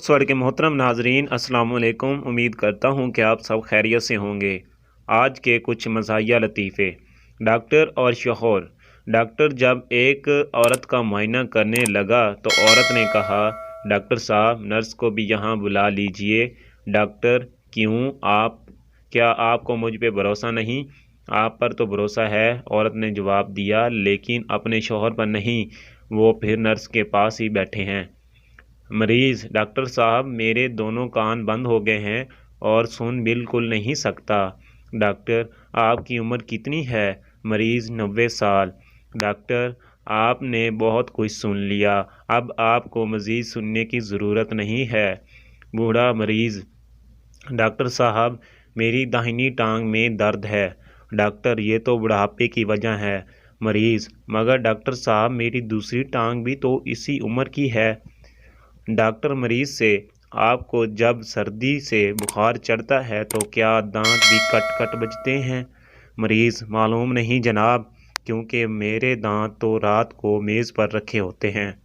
सवाल के मोहतरम नाजरीन अस्सलाम वालेकुम। उम्मीद करता हूँ कि आप सब खैरियत से होंगे। आज के कुछ मज़ाहिया लतीफ़े। डॉक्टर और शोहर। डॉक्टर जब एक औरत का मुआयना करने लगा तो औरत ने कहा, डॉक्टर साहब नर्स को भी यहाँ बुला लीजिए। डॉक्टर क्यों, क्या आपको मुझ पे भरोसा नहीं? आप पर तो भरोसा है, औरत ने जवाब दिया, लेकिन अपने शोहर पर नहीं, वो फिर नर्स के पास ही बैठे हैं। मरीज़, डॉक्टर साहब मेरे दोनों कान बंद हो गए हैं और सुन बिल्कुल नहीं सकता। डॉक्टर, आपकी उम्र कितनी है? मरीज़, 90 साल। डॉक्टर, आपने बहुत कुछ सुन लिया, अब आपको मज़ीद सुनने की ज़रूरत नहीं है। बूढ़ा मरीज़, डॉक्टर साहब मेरी दाहिनी टांग में दर्द है। डॉक्टर, ये तो बुढ़ापे की वजह है। मरीज़, मगर डॉक्टर साहब मेरी दूसरी टांग भी तो इसी उम्र की है। डॉक्टर मरीज से, आपको जब सर्दी से बुखार चढ़ता है तो क्या दांत भी कट कट बजते हैं? मरीज़, मालूम नहीं जनाब, क्योंकि मेरे दांत तो रात को मेज़ पर रखे होते हैं।